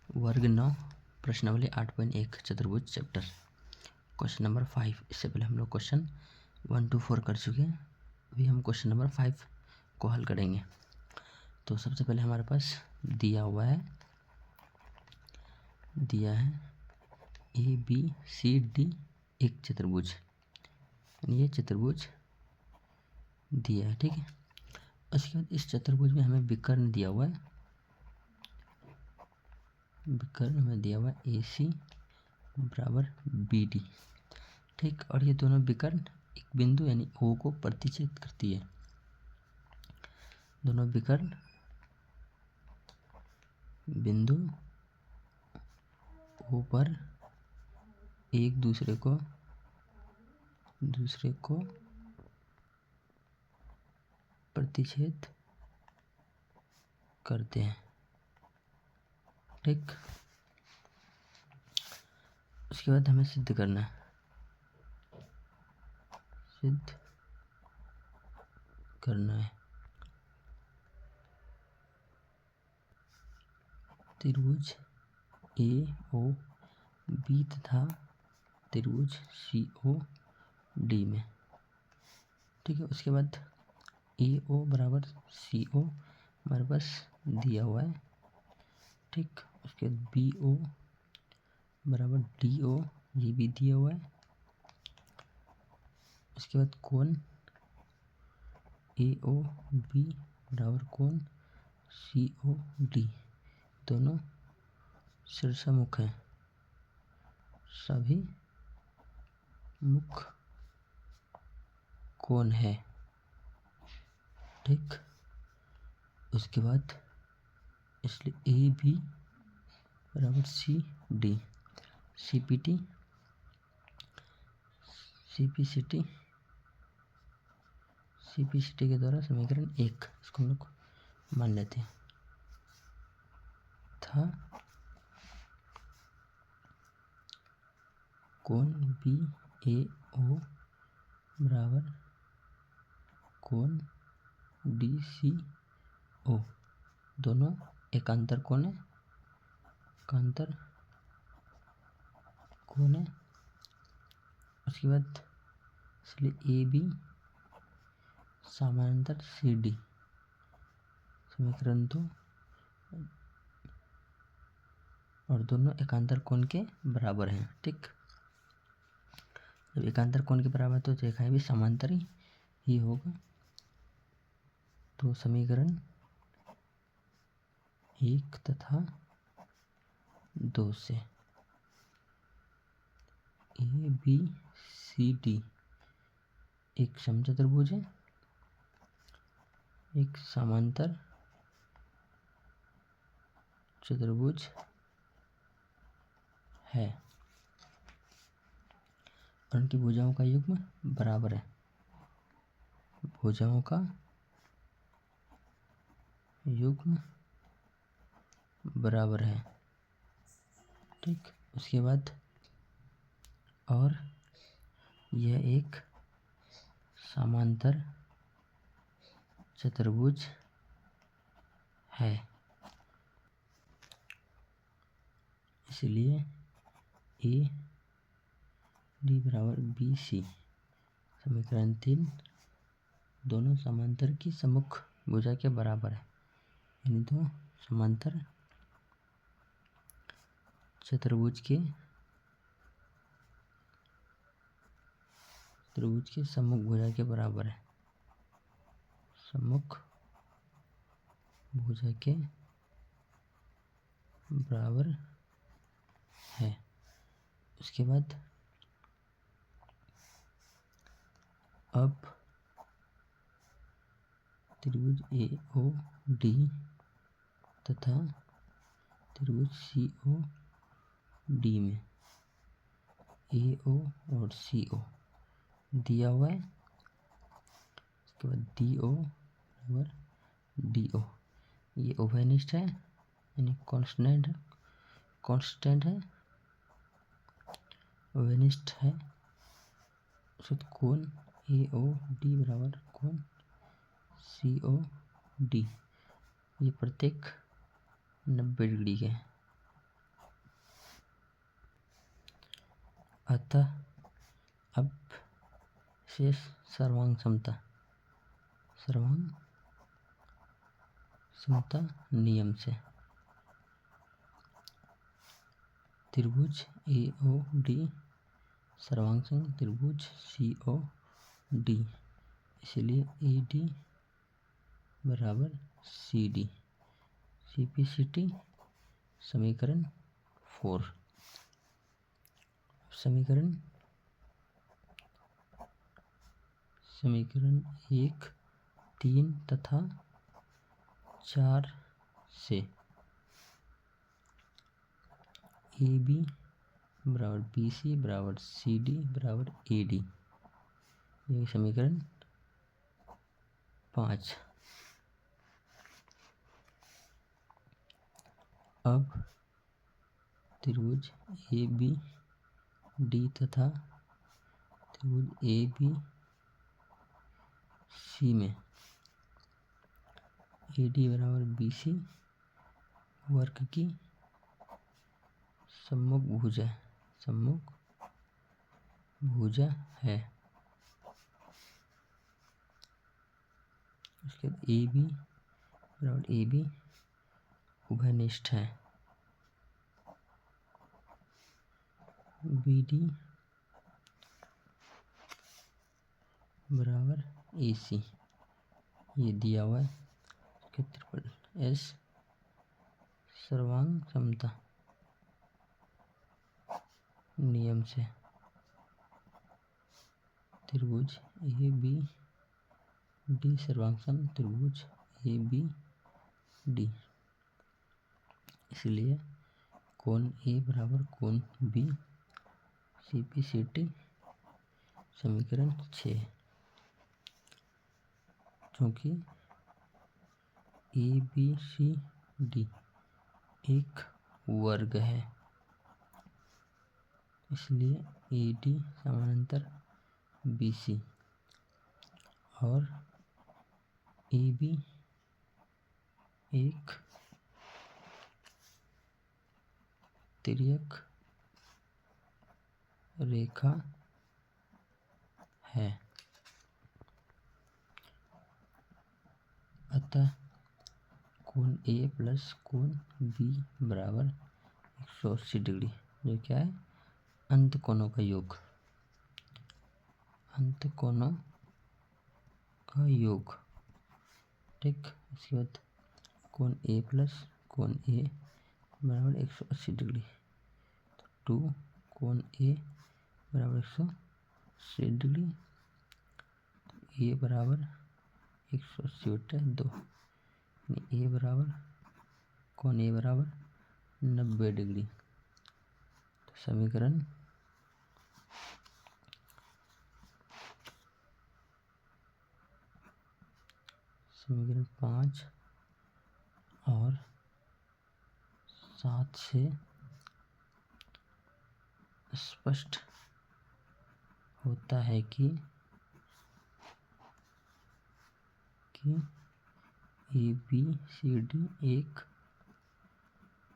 वर्ग 9 प्रश्नावली 8.1 चतुर्भुज चैप्टर क्वेश्चन नंबर 5। इससे पहले हम लोग क्वेश्चन 1 to 4 कर चुके हैं। अभी हम क्वेश्चन नंबर 5 को हल करेंगे। तो सबसे पहले हमारे पास दिया है ए बी सी डी एक चतुर्भुज, ये चतुर्भुज दिया है, ठीक है। उसके बाद इस चतुर्भुज में हमें विकर्ण दिया हुआ है, विकर्ण में दिया हुआ है ए सी बराबर बी डी, ठीक। और ये दोनों विकर्ण एक बिंदु यानी ओ को प्रतिच्छेद करती है। दोनों विकर्ण बिंदु ओ पर एक दूसरे को प्रतिच्छेद करते हैं, ठीक। उसके बाद हमें सिद्ध करना है, त्रिभुज ए ओ बी तथा त्रिभुज सी ओ डी में, ठीक है। उसके बाद ए ओ बराबर सी ओ हमारे पास दिया हुआ है, ठीक। उसके बाद बी ओ बराबर डी ओ ये भी दिया हुआ है। उसके बाद कोण ए ओ बी बराबर कोण सी ओ डी, दोनों शीर्षमुख हैं, सभी मुख कोण है, ठीक। उसके बाद इसलिए ए बी बराबर C D, C P T के द्वारा समीकरण 1 इसको हम लोग मान लेते हैं था कोण बी ए ओ बराबर कोण डी सी ओ, दोनों एकांतर कोण है, उसके बाद इसलिए ए बी समानांतर सी डी, समीकरण 2, और दोनों एकांतर कोण के बराबर हैं, ठीक। जब एकांतर कोण के बराबर तो रेखाएं भी समांतर ही होगा। तो समीकरण 1 तथा 2 से ए बी सी डी एक समचतुर्भुज है, एक समांतर चतुर्भुज है, और उनकी भुजाओं का युग्म बराबर है, भुजाओं का युग्म बराबर है, ठीक। उसके बाद और यह एक समांतर चतुर्भुज है, इसलिए ए डी बराबर बी सी, समीकरण 3 दोनों समांतर की सम्मुख भुजा के बराबर है, यानी दो समांतर चतुर्भुज के सम्मुख भुजा के बराबर है, सम्मुख भुजा के बराबर है। उसके बाद अब त्रिभुज ए ओ डी तथा त्रिभुज सी ओ डी में ए ओ और सी ओ दिया हुआ है। उसके बाद डी ओ बराबर डी ओ, ये उभयनिष्ठ है यानी कांस्टेंट है, उभयनिष्ठ है। उसके बाद कोण ए ओ डी बराबर कोण सी ओ डी, ये प्रत्येक 90 डिग्री के हैं, अतः अब शेष सर्वांग समता नियम से त्रिभुज AOD सर्वांग सम त्रिभुज COD, इसलिए AD बराबर CD। CPCT समीकरण 4। समीकरण 1, 3 तथा 4 से AB बराबर BC बराबर CD बराबर AD, ये समीकरण 5। अब त्रिभुज ABD तथा त्रिभुज ABC में AD बराबर BC वर्ग की सम्मुख भुजा है। उसके बाद AB बराबर AB उभयनिष्ठ है। BD बराबर AC ये दिया हुआ है। ट्रिपल S सर्वांग समता नियम से त्रिभुज ABD सर्वांग सम त्रिभुज ABD, इसलिए कोण A बराबर कोण B। CPCT समीकरण 6। क्योंकि ABCD एक वर्ग है, इसलिए AD समानांतर BC और AB एक तिर्यक रेखा है। अतः कोण A प्लस कोण B बराबर 180 डिग्री, जो क्या है अंत कोणों का योग। ठीक, इसके बाद कोण A प्लस कोण A बराबर 180 डिग्री, तो 2 कोण A बराबर 180 डिग्री, A बराबर 180/2, A बराबर कोण A बराबर 90 डिग्री। तो समीकरण 5 और 7 से स्पष्ट होता है कि ABCD एक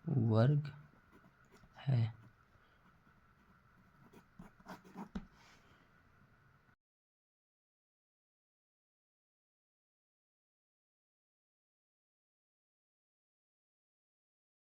वर्ग है।